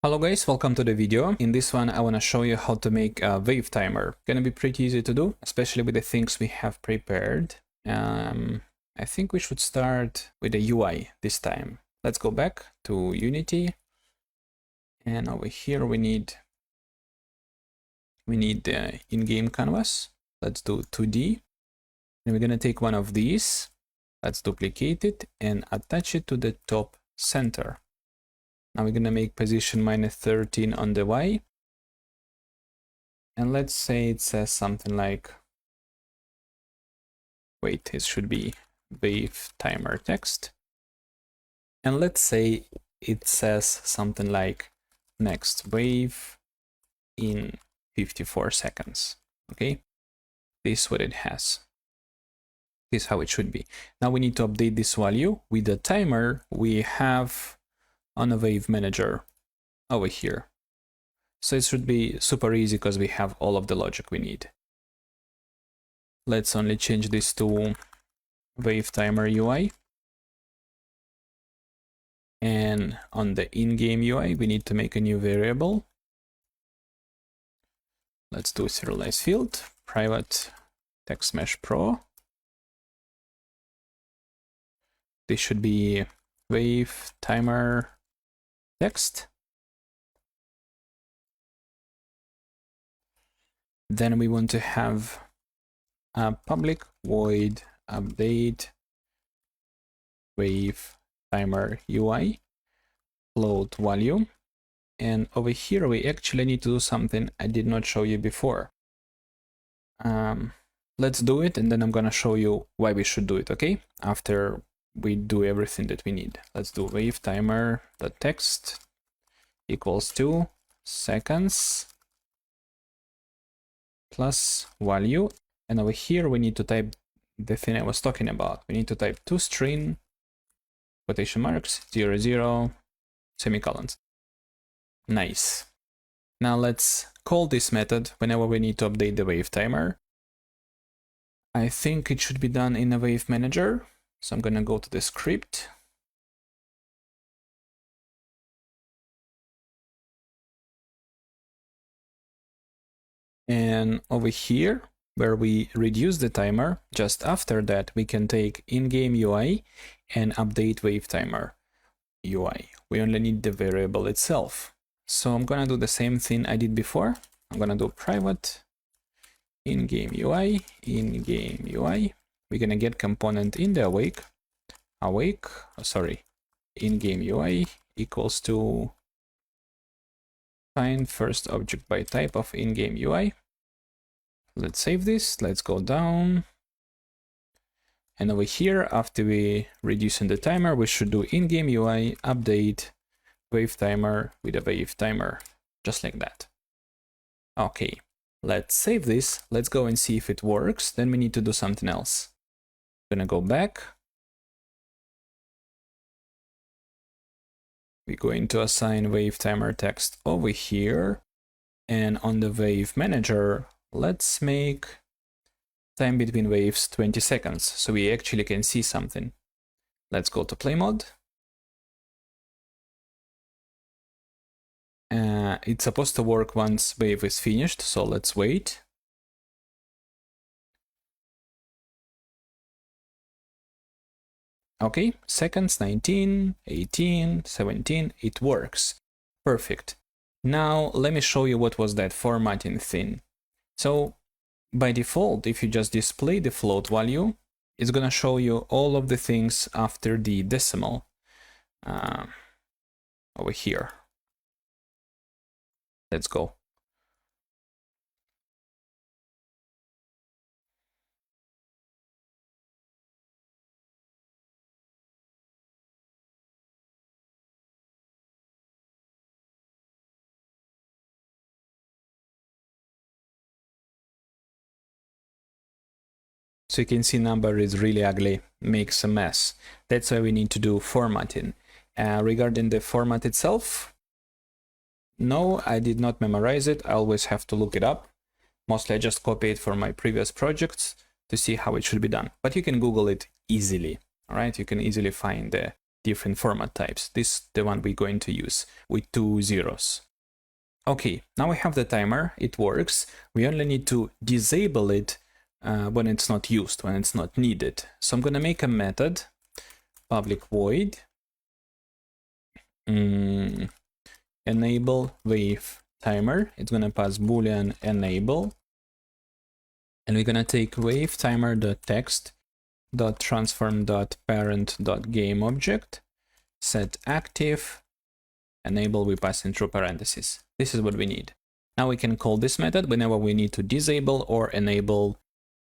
Hello guys, welcome to the video. In this one I want to show you how to make a wave timer. Gonna be pretty easy to do, especially with the things we have prepared. I think we should start with the UI this time. Let's go back to Unity, and over here we need the in-game canvas. Let's do 2D, and we're gonna take one of these. Let's duplicate it and attach it to the top center. Now we're going to make position -13 on the Y. And let's say it says something like, wait, it should be wave timer text. And let's say it says something like next wave in 54 seconds. Okay, this is what it has. This is how it should be. Now we need to update this value with the timer we have on a wave manager over here. So it should be super easy because we have all of the logic we need. Let's only change this to wave timer UI. And on the in-game UI, we need to make a new variable. Let's do serialize field, private text mesh pro. This should be wave timer text. Then we want to have a public void update wave timer UI float value. And over here we actually need to do something I did not show you before. Let's do it, and then I'm gonna show you why we should do it, okay? After we do everything that we need. Let's do wave timer text equals to seconds plus value, and over here we need to type the thing I was talking about. We need to type toString quotation marks 00 semicolons. Nice. Now let's call this method whenever we need to update the wave timer. I think it should be done in a wave manager. So I'm going to go to the script. And over here, where we reduce the timer, just after that, we can take in-game UI and update wave timer UI. We only need the variable itself. So I'm going to do the same thing I did before. I'm going to do private in-game UI, in-game UI. We're going to get component in the in-game UI equals to find first object by type of in-game UI. Let's save this. Let's go down. And over here, after we reducing the timer, we should do in-game UI update wave timer with a wave timer, just like that. Okay, let's save this. Let's go and see if it works. Then we need to do something else. I'm gonna go back. We're going to assign wave timer text over here, and on the wave manager, let's make time between waves 20 seconds, so we actually can see something. Let's go to play mode. It's supposed to work once wave is finished, so let's wait. Okay, seconds, 19, 18, 17, it works. Perfect. Now let me show you what was that formatting thing. So by default, if you just display the float value, it's gonna show you all of the things after the decimal over here. Let's go. So you can see number is really ugly, makes a mess. That's why we need to do formatting. Regarding the format itself, no, I did not memorize it. I always have to look it up. Mostly I just copy it from my previous projects to see how it should be done. But you can Google it easily, all right? You can easily find the different format types. This is the one we're going to use with 2 zeros. Okay, now we have the timer, it works. We only need to disable it when it's not used, when it's not needed. So I'm gonna make a method, public void, enable wave timer. It's gonna pass boolean enable, and we're gonna take wave timer.text .transform.parent.game object, set active, enable, we pass in through parentheses. This is what we need. Now we can call this method whenever we need to disable or enable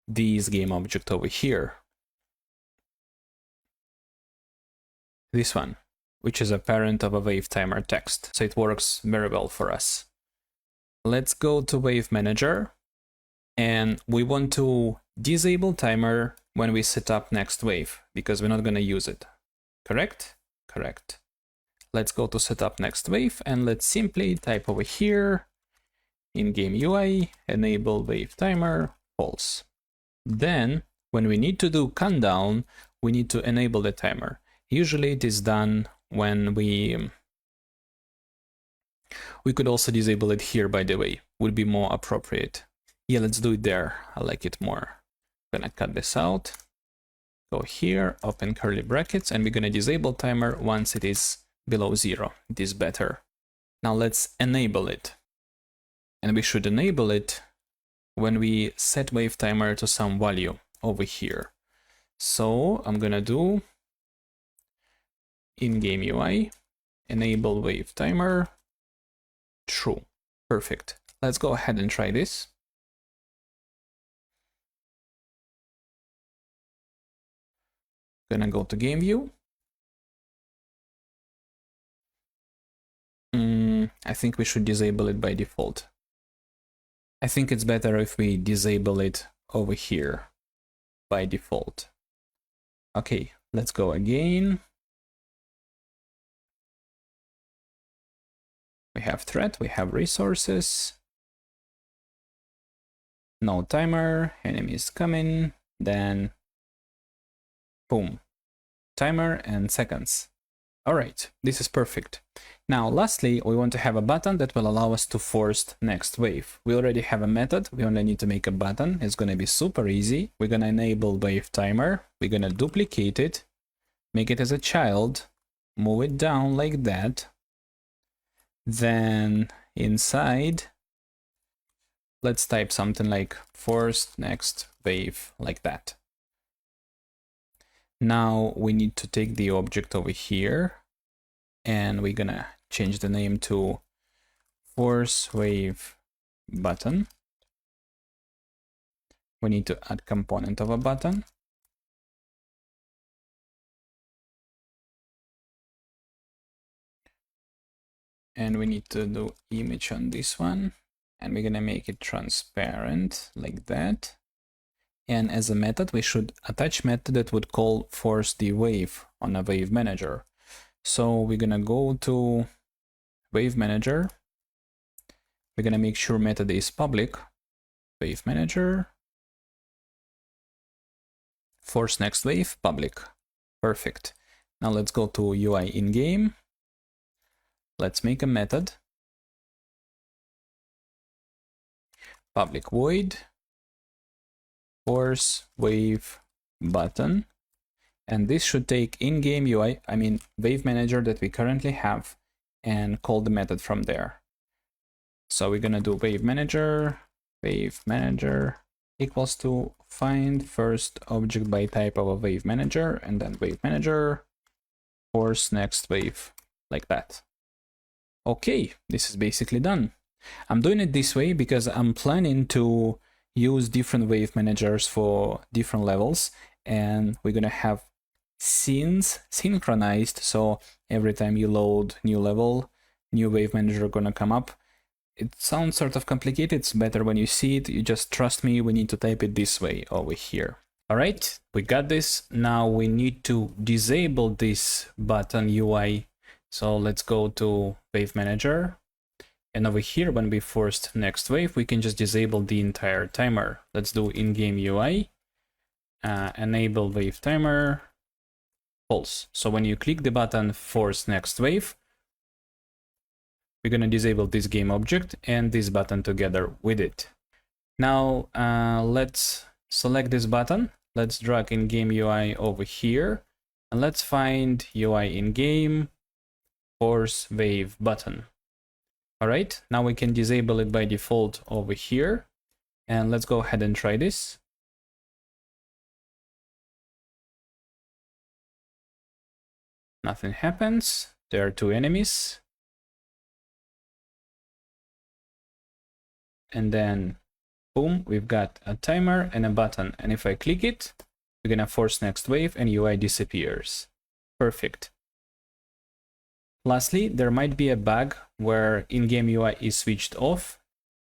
this game object over here. This one, which is a parent of a wave timer text. So it works very well for us. Let's go to Wave Manager, and we want to disable timer when we set up next wave, because we're not going to use it. Correct? Correct. Let's go to set up next wave, and let's simply type over here in game UI, enable wave timer, false. Then when we need to do countdown, we need to enable the timer. Usually it is done when we could also disable it here, by the way, would be more appropriate. Yeah, let's do it there. I like it more. I'm gonna cut this out, go here, open curly brackets, and we're gonna disable timer once it is below 0. It is better. Now let's enable it. And we should enable it when we set wave timer to some value over here. So I'm gonna do in game UI, enable wave timer, true. Perfect. Let's go ahead and try this. Gonna go to game view. I think we should disable it by default. I think it's better if we disable it over here by default. Okay, let's go again. We have threat, we have resources. No timer, enemies coming, then boom, timer and seconds. All right, this is perfect. Now, lastly, we want to have a button that will allow us to force next wave. We already have a method. We only need to make a button. It's going to be super easy. We're going to enable wave timer. We're going to duplicate it, make it as a child, move it down like that. Then inside, let's type something like force next wave, like that. Now we need to take the object over here, and we're gonna change the name to force wave button. We need to add component of a button. And we need to do image on this one, and we're gonna make it transparent like that. And as a method, we should attach method that would call force the wave on a wave manager. So we're gonna go to wave manager. We're gonna make sure method is public, wave manager, force next wave, public. Perfect. Now let's go to UI in game. Let's make a method, public void, force wave button, and this should take in-game UI, I mean wave manager that we currently have, and call the method from there. So we're gonna do wave manager equals to find first object by type of a wave manager, and then wave manager force next wave, like that. Okay, this is basically done. I'm doing it this way because I'm planning to use different wave managers for different levels, and we're gonna have scenes synchronized, so every time you load new level, new wave manager gonna come up. It sounds sort of complicated. It's better when you see it. You just trust me, we need to type it this way over here. All right, we got this. Now we need to disable this button UI. So let's go to wave manager. And over here, when we forced next wave, we can just disable the entire timer. Let's do in-game UI, enable wave timer, false. So when you click the button force next wave, we're going to disable this game object and this button together with it. Now let's select this button. Let's drag in game UI over here, and let's find UI in game force wave button. All right, now we can disable it by default over here, and let's go ahead and try this. Nothing happens. There are two enemies. And then boom, we've got a timer and a button. And if I click it, we're gonna force next wave and UI disappears. Perfect. Lastly, there might be a bug where in-game UI is switched off.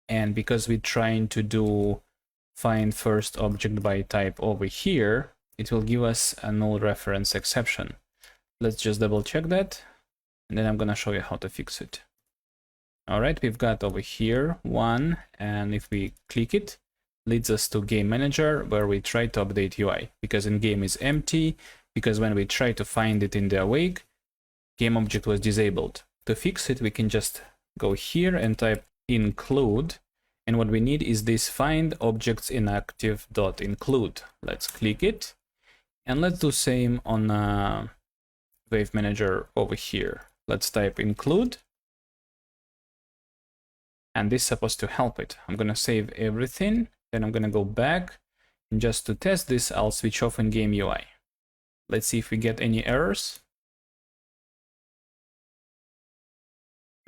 And because we're trying to do find first object by type over here, it will give us a null reference exception. Let's just double check that. And then I'm gonna show you how to fix it. All right, we've got over here one, and if we click it, leads us to Game Manager, where we try to update UI, because in game is empty, because when we try to find it in the awake, game object was disabled. To fix it, we can just go here and type include, and what we need is this find objects inactive.include. Let's click it, and let's do same on Wave Manager over here. Let's type include. And this is supposed to help it. I'm gonna save everything, then I'm gonna go back, and just to test this, I'll switch off in game UI. Let's see if we get any errors.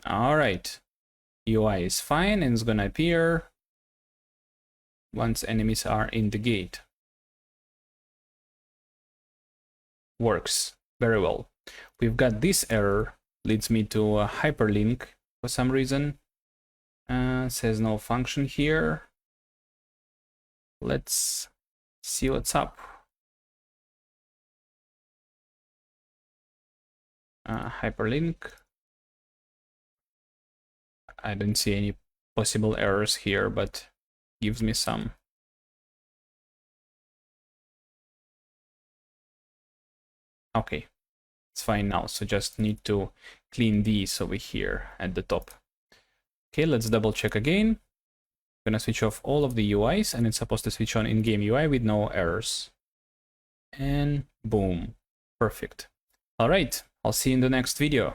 All right, UI is fine and it's gonna appear once enemies are in the gate. Works very well. We've got this error, leads me to a hyperlink for some reason. Says no function here. Let's see what's up. Hyperlink. I don't see any possible errors here, but gives me some. Okay, it's fine now. So just need to clean these over here at the top. Okay, let's double check again. I'm gonna switch off all of the UIs, and it's supposed to switch on in-game UI with no errors. And boom, perfect. All right, I'll see you in the next video.